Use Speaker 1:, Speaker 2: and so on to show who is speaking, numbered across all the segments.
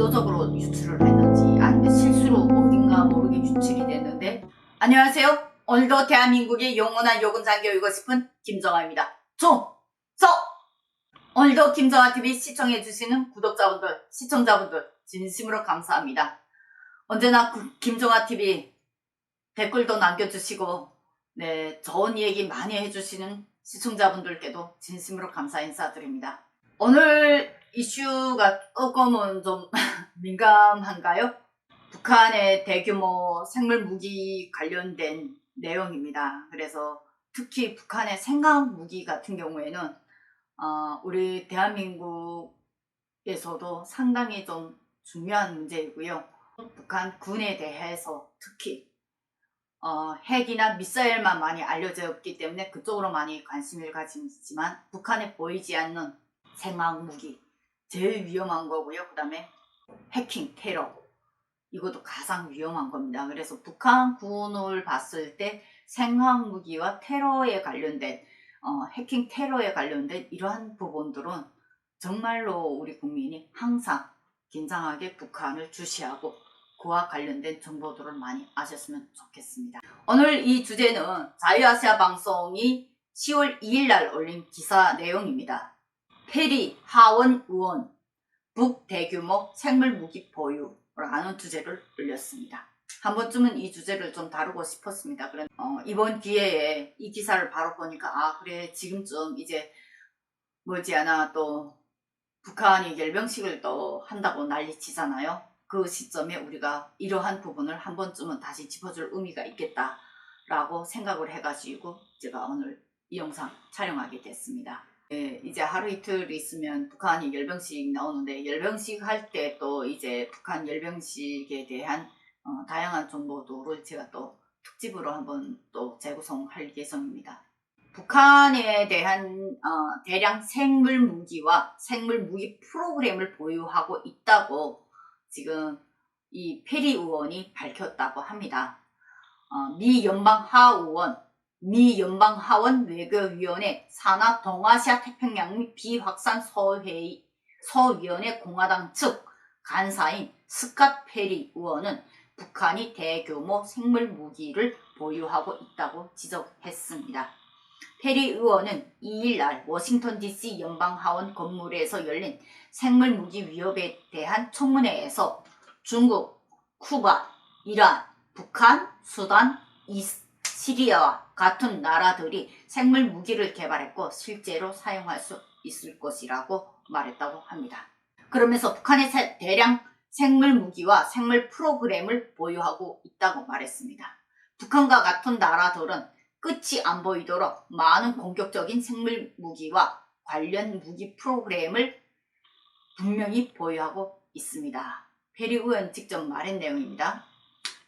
Speaker 1: 의도적으로 유출을 했는지 아니면 실수로 어딘가 모르게 유출이 됐는데, 안녕하세요. 오늘도 대한민국의 영원한 요금 잠겨이고 싶은 김정아입니다. 총석! 오늘도 김정아TV 시청해주시는 구독자분들, 시청자분들 진심으로 감사합니다. 언제나 김정아TV 댓글도 남겨주시고 좋은 얘기 많이 해주시는 시청자분들께도 진심으로 감사 인사드립니다. 오늘 이슈가 조금은 좀 민감한가요? 북한의 대규모 생물무기 관련된 내용입니다. 그래서 특히 북한의 생화학무기 같은 경우에는 우리 대한민국에서도 상당히 좀 중요한 문제이고요. 북한 군에 대해서 특히 핵이나 미사일만 많이 알려져 있기 때문에 그쪽으로 많이 관심을 가지지만, 북한에 보이지 않는 생화학무기 제일 위험한 거고요. 그 다음에 해킹, 테러, 이것도 가장 위험한 겁니다. 그래서 북한군을 봤을 때 생화학무기와 테러에 관련된 해킹, 테러에 관련된 이러한 부분들은 정말로 우리 국민이 항상 긴장하게 북한을 주시하고 그와 관련된 정보들을 많이 아셨으면 좋겠습니다. 오늘 이 주제는 자유아시아 방송이 10월 2일날 올린 기사 내용입니다. 페리 하원 의원 북대규모 생물무기 보유라는 주제를 올렸습니다. 한 번쯤은 이 주제를 좀 다루고 싶었습니다. 그런데 이번 기회에 이 기사를 바로 보니까 그래, 지금쯤 이제 머지않아 또 북한이 열병식을 또 한다고 난리치잖아요. 그 시점에 우리가 이러한 부분을 한 번쯤은 다시 짚어줄 의미가 있겠다라고 생각을 해가지고 제가 오늘 이 영상 촬영하게 됐습니다. 이제 하루 이틀 있으면 북한이 열병식 나오는데, 열병식 할 때 또 이제 북한 열병식에 대한 다양한 정보들을 제가 또 특집으로 한번 또 재구성할 예정입니다. 북한에 대한 대량 생물무기와 생물무기 프로그램을 보유하고 있다고 지금 이 페리 의원이 밝혔다고 합니다. 미 연방하원 외교위원회 산하 동아시아 태평양 및 비확산 서위원회 공화당 측 간사인 스캇 페리 의원은 북한이 대규모 생물무기를 보유하고 있다고 지적했습니다. 페리 의원은 2일날 워싱턴 DC 연방하원 건물에서 열린 생물무기 위협에 대한 청문회에서 중국, 쿠바, 이란, 북한, 수단, 시리아와 같은 나라들이 생물무기를 개발했고 실제로 사용할 수 있을 것이라고 말했다고 합니다. 그러면서 북한의 대량 생물무기와 생물 프로그램을 보유하고 있다고 말했습니다. 북한과 같은 나라들은 끝이 안 보이도록 많은 공격적인 생물무기와 관련 무기 프로그램을 분명히 보유하고 있습니다. 페리 의원 직접 말한 내용입니다.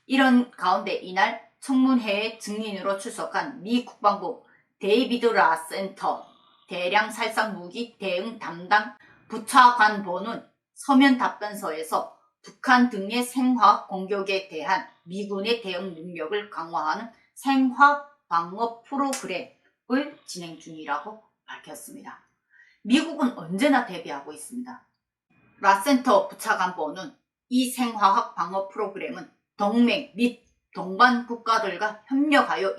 Speaker 1: 이런 가운데 이날 청문회에 증인으로 출석한 미 국방부 데이비드 라센터 대량 살상무기 대응 담당 부차관보는 서면 답변서에서 북한 등의 생화학 공격에 대한 미군의 대응 능력을 강화하는 생화학 방어 프로그램을 진행 중이라고 밝혔습니다. 미국은 언제나 대비하고 있습니다. 라센터 부차관보는 이 생화학 방어 프로그램은 동맹 및 동반 국가들과 협력하여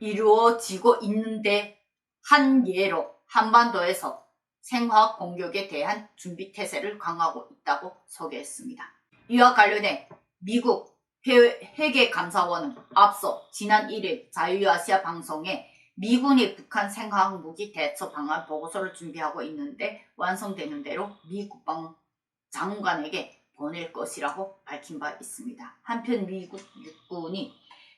Speaker 1: 이루어지고 있는데 한 예로 한반도에서 생화학 공격에 대한 준비 태세를 강화하고 있다고 소개했습니다. 이와 관련해 미국 회계감사원은 앞서 지난 1일 자유아시아 방송에 미군이 북한 생화학무기 대처 방안 보고서를 준비하고 있는데 완성되는 대로 미 국방장관에게 보낼 것이라고 밝힌 바 있습니다. 한편 미국 육군이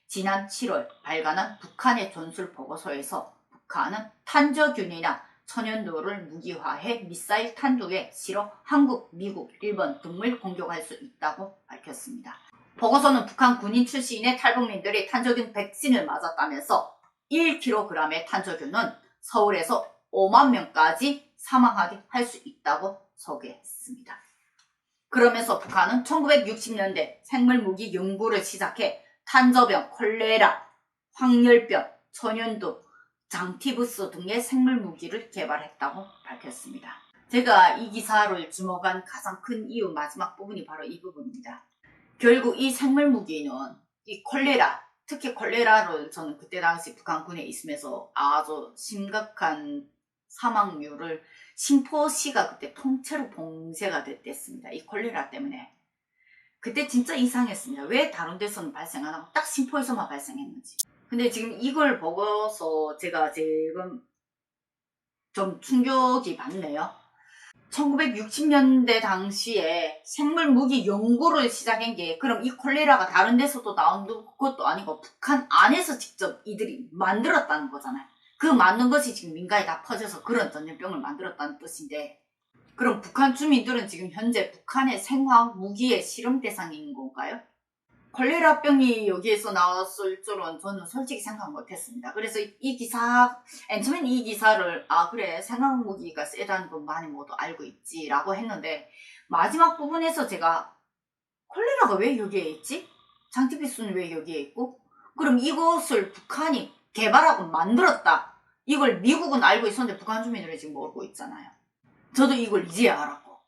Speaker 1: 지난 7월 발간한 북한의 전술 보고서에서 북한은 탄저균이나 천연도를 무기화해 미사일 탄두에 실어 한국, 미국, 일본 등을 공격할 수 있다고 밝혔습니다. 보고서는 북한 군인 출신의 탈북민들이 탄저균 백신을 맞았다면서 1kg의 탄저균은 서울에서 5만 명까지 사망하게 할 수 있다고 소개했습니다. 그러면서 북한은 1960년대 생물무기 연구를 시작해 탄저병, 콜레라, 황열병, 천연두, 장티부스 등의 생물무기를 개발했다고 밝혔습니다. 제가 이 기사를 주목한 가장 큰 이유 마지막 부분이 바로 이 부분입니다. 결국 이 생물무기는 이 콜레라, 특히 콜레라를 저는 그때 당시 북한군에 있으면서 아주 심각한 사망률을 신포시가 그때 통째로 봉쇄가 됐댔습니다. 이 콜레라 때문에. 그때 진짜 이상했습니다. 왜 다른 데서는 발생 안 하고 딱 신포에서만 발생했는지. 근데 지금 이걸 보고서 제가 지금 좀 충격이 받네요. 1960년대 당시에 생물무기 연구를 시작한 게 그럼 이 콜레라가 다른 데서도 나온 것도 아니고 북한 안에서 직접 이들이 만들었다는 거잖아요. 그 만든 것이 지금 민가에 다 퍼져서 그런 전염병을 만들었다는 뜻인데, 그럼 북한 주민들은 지금 현재 북한의 생화학 무기의 실험 대상인 건가요? 콜레라병이 여기에서 나왔을 줄은 저는 솔직히 생각 못했습니다. 그래서 이 기사, 처음엔 이 기사를 그래 생화학 무기가 세다는 건 많이 모두 알고 있지 라고 했는데, 마지막 부분에서 제가 콜레라가 왜 여기에 있지? 장티비스는 왜 여기에 있고? 그럼 이것을 북한이 개발하고 만들었다, 이걸 미국은 알고 있었는데 북한 주민들이 지금 모르고 있잖아요. 저도 이걸 이제야 알았고,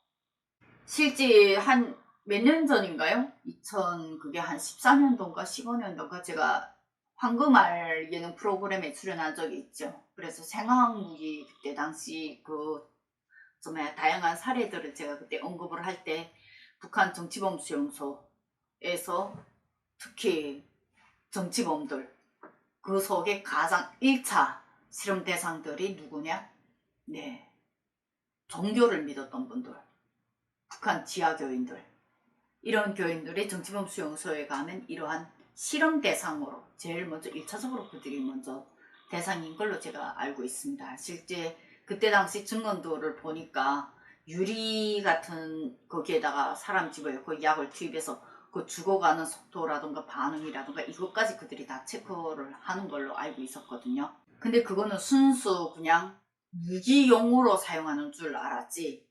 Speaker 1: 실제 한 몇 년 전인가요? 그게 한 14년도인가 15년도인가 제가 황금알 예능 프로그램에 출연한 적이 있죠. 그래서 생화학무기 그때 당시 좀 다양한 사례들을 제가 그때 언급을 할 때, 북한 정치범 수용소에서 특히 정치범들, 그 속에 가장 1차 실험 대상들이 누구냐? 네, 종교를 믿었던 분들, 북한 지하교인들, 이런 교인들이 정치범 수용소에 가면 이러한 실험 대상으로 제일 먼저 1차적으로 그들이 먼저 대상인 걸로 제가 알고 있습니다. 실제 그때 당시 증언들을 보니까 유리 같은 거기에다가 사람 집어넣고 약을 투입해서 그 죽어가는 속도라든가 반응이라든가 이것까지 그들이 다 체크를 하는 걸로 알고 있었거든요. 근데 그거는 순수 그냥 무기용으로 사용하는 줄 알았지,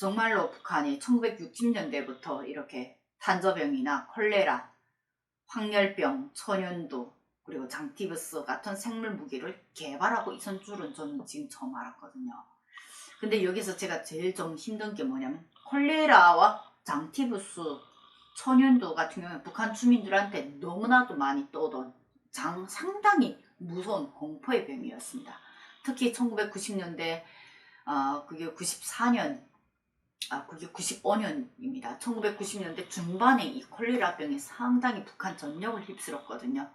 Speaker 1: 정말로 북한이 1960년대부터 이렇게 탄저병이나 콜레라, 황열병, 천연두, 그리고 장티브스 같은 생물 무기를 개발하고 있었던 줄은 저는 지금 처음 알았거든요. 근데 여기서 제가 제일 좀 힘든 게 뭐냐면, 콜레라와 장티브스, 천연두 같은 경우는 북한 주민들한테 너무나도 많이 떠돈 상당히 무서운 공포의 병이었습니다. 특히 1990년대, 그게 94년, 그게 95년입니다. 1990년대 중반에 이 콜레라병이 상당히 북한 전역을 휩쓸었거든요.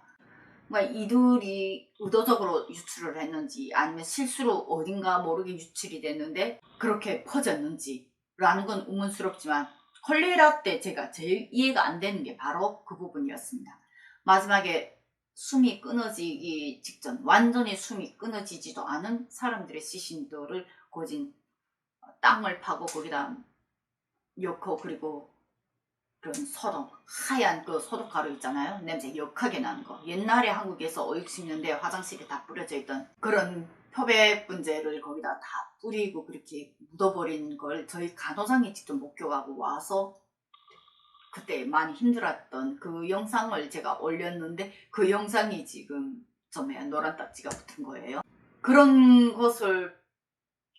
Speaker 1: 그러니까 이들이 의도적으로 유출을 했는지 아니면 실수로 어딘가 모르게 유출이 됐는데 그렇게 퍼졌는지 라는 건 의문스럽지만, 콜레라 때 제가 제일 이해가 안 되는 게 바로 그 부분이었습니다. 마지막에 숨이 끊어지기 직전, 완전히 숨이 끊어지지도 않은 사람들의 시신들을 고진 땅을 파고 거기다 넣고, 그리고 그런 소독, 하얀 그 소독가루 있잖아요. 냄새 역하게 나는 거. 옛날에 한국에서 5, 60년대 화장실에 다 뿌려져 있던 그런 표백분재를 거기다 다 뿌리고 그렇게 묻어버린 걸 저희 간호장이 직접 목격하고 와서 그때 많이 힘들었던 그 영상을 제가 올렸는데, 그 영상이 지금 점에 노란 딱지가 붙은 거예요. 그런 것을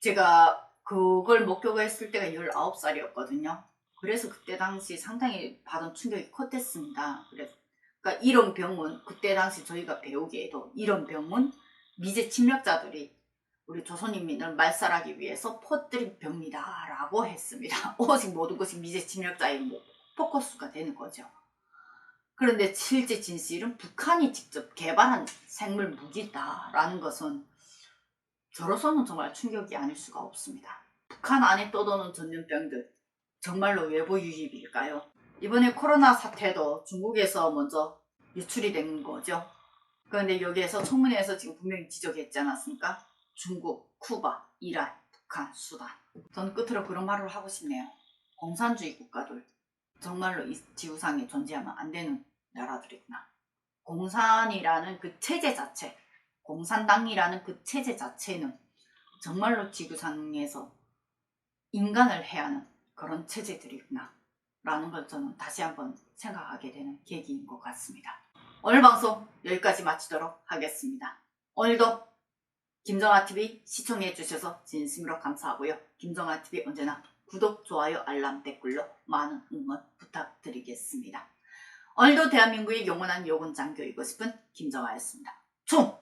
Speaker 1: 제가 그걸 목격했을 때가 19살이었거든요. 그래서 그때 당시 상당히 받은 충격이 컸댔습니다. 그러니까 이런 병은 그때 당시 저희가 배우기에도 이런 병은 미제 침략자들이 우리 조선인민을 말살하기 위해서 퍼뜨린 병이다 라고 했습니다. 오직 모든 것이 미제 침략자의 포커스가 되는 거죠. 그런데 실제 진실은 북한이 직접 개발한 생물 무기다라는 것은 저로서는 정말 충격이 아닐 수가 없습니다. 북한 안에 떠도는 전염병들, 정말로 외부 유입일까요? 이번에 코로나 사태도 중국에서 먼저 유출이 된 거죠. 그런데 여기에서 청문회에서 지금 분명히 지적했지 않았습니까? 중국, 쿠바, 이란, 북한, 수단. 전 끝으로 그런 말을 하고 싶네요. 공산주의 국가들, 정말로 이 지구상에 존재하면 안 되는 나라들이구나. 공산이라는 그 체제 자체, 공산당이라는 그 체제 자체는 정말로 지구상에서 인간을 해하는 그런 체제들이구나 라는 걸 저는 다시 한번 생각하게 되는 계기인 것 같습니다. 오늘 방송 여기까지 마치도록 하겠습니다. 오늘도 김정아TV 시청해주셔서 진심으로 감사하고요. 김정아TV 언제나 구독, 좋아요, 알람, 댓글로 많은 응원 부탁드리겠습니다. 오늘도 대한민국의 영원한 요군장교이고 싶은 김정아였습니다. 총!